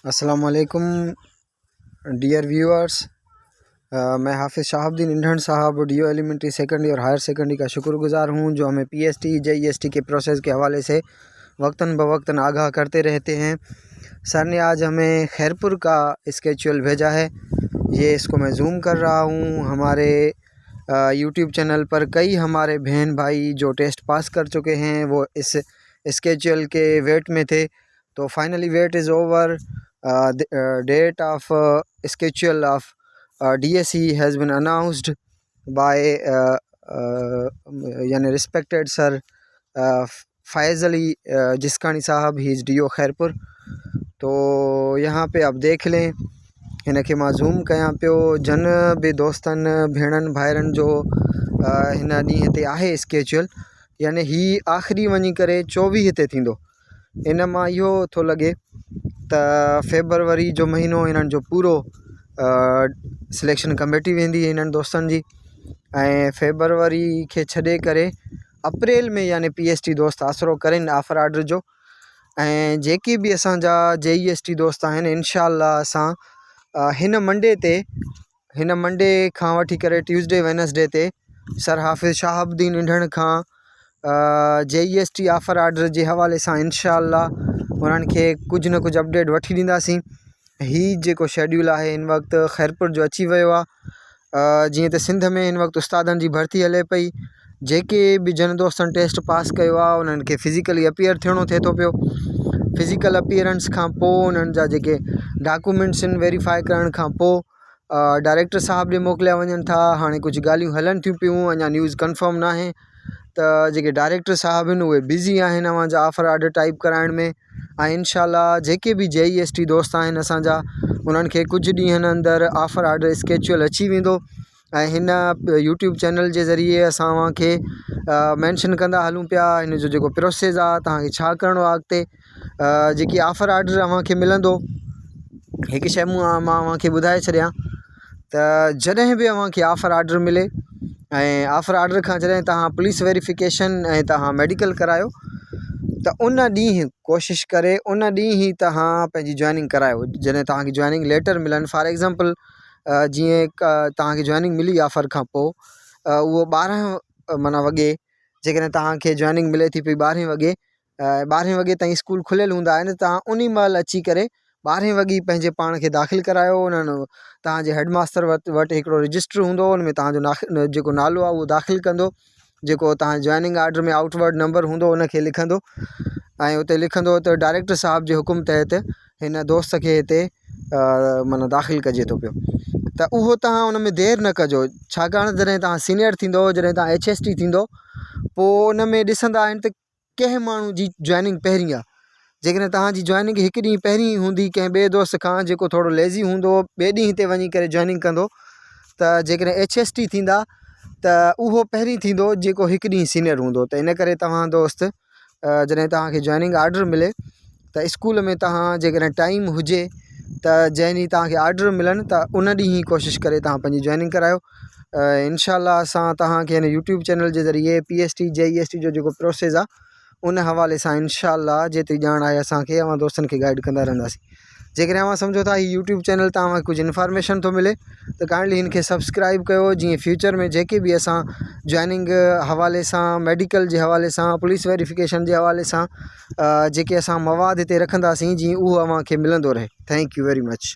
अस्सलामुअलैकुम dear viewers. मैं हाफिज़ शहाबुद्दीन इंधन साहब डीओ एलिमेंट्री सेकेंडरी और हायर सेकेंडरी का शुक्रगुज़ार हूं, जो हमें पीएसटी जेईएसटी के प्रोसेस के हवाले से वक्तन बवक्तन आगाह करते रहते हैं। सर ने आज हमें खैरपुर का स्केचुअल भेजा है। ये इसको मैं ज़ूम कर रहा हूं। हमारे यूट्यूब चैनल पर कई हमारे बहन भाई जो टेस्ट पास कर चुके हैं वो इस स्केचुअल के वेट में थे। तो finally wait is over. Date of schedule of DSE has been announced by यानी respected sir Faiz Ali Jiskani Sahab, he is DO Khairpur. तो यहाँ पे आप देख लें, हिनखे मां ज़ूम कयां पियो। जन बि दोस्तनि भेणनि भाइरनि जो हिन ॾींहं ते आहे स्केचुअल, यानी ही आख़िरी वञी करे 24 ते थींदो। इन मां इहो थो लॻे त फेबरवरी जो महीनो इन्हनि जो पूरो सिलेक्शन कमेटी वेंदी इन्हनि दोस्तनि जी, ऐं फेबरवरी खे छॾे करे अप्रैल में यानी पीएसटी दोस्त आसिरो करेनि ऑफर आर्डर जो। ऐं जेके बि असांजा जेईएसटी दोस्त आहिनि, इंशाअल्लाह असां हिन मंडे खां वठी करे ट्यूसडे वेनसडे ते सर हाफिज़ शहाबुद्दीन इंधन खां जेईएसटी ऑफर आर्डर जे हवाले सां इंशाअल्लाह उन्हनि खे कुझु न कुझु अपडेट वठी ॾींदासीं। ही जेको शेड्यूल आहे हिन वक़्तु खैरपुर जो अची वियो आहे। जीअं त सिंध में हिन वक़्तु उस्तादनि जी भर्ती हले पई। जेके बि जन दोस्तनि टेस्ट पास कयो आहे उन्हनि खे फिज़िकली अपीयर थियणो थिए थो पियो। फिज़िकल अपीयरेंस खां पोइ उन्हनि जा जेके डॉक्यूमेंट्स आहिनि वेरीफाई करण खां पोइ डायरेक्टर साहब ॾे मोकिलिया वञनि था। हाणे कुझु ॻाल्हियूं हलनि थियूं पियूं, अञा न्यूज़ कंफर्म न आहे त जेके डायरेक्टर साहब आहिनि उहे बिज़ी आहिनि अव्हां जा ऑफर आर्डर टाइप कराइण में। ऐं इंशाअल्लाह जेके बि जेईएसटी दोस्त आहिनि असांजा, उन्हनि खे कुझु ॾींहंनि अंदरि ऑफर आर्डर स्केचुअल अची वेंदो। ऐं हिन यूट्यूब चैनल जे ज़रिए असां तव्हांखे मैंशन कंदा हलूं पिया हिन जो जेको प्रोसेस आहे, तव्हांखे छा करिणो आहे अॻिते। जेकी ऑफर आर्डर अव्हांखे मिलंदो, हिकु शइ मां अव्हांखे ॿुधाए छॾियां त जॾहिं बि अव्हांखे ऑफर आर्डर मिले ऐं ऑफर आर्डर खां जॾहिं तव्हां पुलिस वेरिफिकेशन ऐं तव्हां मेडिकल करायो त उन ॾींहुं कोशिशि करे उन ॾींहुं ई तव्हां पंहिंजी जॉइनिंग करायो। जॾहिं तव्हांखे जॉइनिंग लेटर मिलनि, फॉर एग्ज़ाम्पल जीअं तव्हांखे जॉइनिंग मिली ऑफर खां पोइ उहो 12 माना वॻे, जेकॾहिं तव्हांखे जॉइनिंग मिले थी पई 12 वॻे, 12 वॻे ताईं स्कूल खुलियल हूंदा आहिनि। तव्हां उन महिल अची करे 12 वॻे पंहिंजे पाण खे दाख़िल करायो। उन्हनि तव्हांजे हेडमास्टर वटि हिकिड़ो रजिस्टर हूंदो, उन में तव्हांजो जेको नालो आहे उहो दाख़िल कंदो, जेको तव्हां जॉइनिंग आर्डर में आउटवर्ड नंबर हूंदो उनखे लिखंदो ऐं उते लिखंदो त डायरेक्टर साहब जे हुकुम तहत हिन दोस्त खे हिते माना दाख़िल कजे थो पियो। त उहो तव्हां उन में देरि न कजो, छाकाणि जॾहिं तव्हां सीनियर थींदो, जॾहिं तव्हां HST थींदो, पोइ उन में ॾिसंदा आहिनि त कंहिं माण्हू जी जॉइनिंग पहिरीं आहे। जेकॾहिं तव्हांजी जॉइनिंग हिकु ॾींहुं पहिरीं हूंदी कंहिं ॿिए दोस्त खां जेको थोरो लेज़ी हूंदो, ॿिए ॾींहं ते वञी करे जॉइनिंग कंदो, त जेकॾहिं HST थींदा त उहो पहिरीं थींदो जेको हिकु ॾींहुं सीनियर हूंदो। त इन करे तव्हां दोस्त जॾहिं तव्हांखे जॉइनिंग आर्डर मिले त स्कूल में तव्हां जेकॾहिं टाइम हुजे त जंहिं ॾींहुं तव्हांखे आर्डर मिलनि त उन ॾींहुं ई कोशिशि करे तव्हां पंहिंजी जॉइनिंग करायो। इंशाअल्लाह असां तव्हांखे हिन यूट्यूब चैनल जे ज़रिए PST JEST जो जेको प्रोसेस आहे उन हवाले सां इंशाअल्लाह जेतिरी ॼाण आहे असांखे अव्हां दोस्तनि खे गाइड कंदा रहंदासीं। जेकॾहिं अव्हां सम्झो था हीउ यूट्यूब चैनल तव्हांखे कुझु इन्फॉर्मेशन थो मिले त काइंडली हिनखे सब्सक्राइब कयो, जीअं फ्यूचर में जेके बि असां जॉइनिंग हवाले सां, मेडिकल जे हवाले सां, पुलिस वेरिफिकेशन जे हवाले सां जेके असां मवाद हिते रखंदासीं, जीअं उहो अव्हांखे मिलंदो रहे। Thank U very much.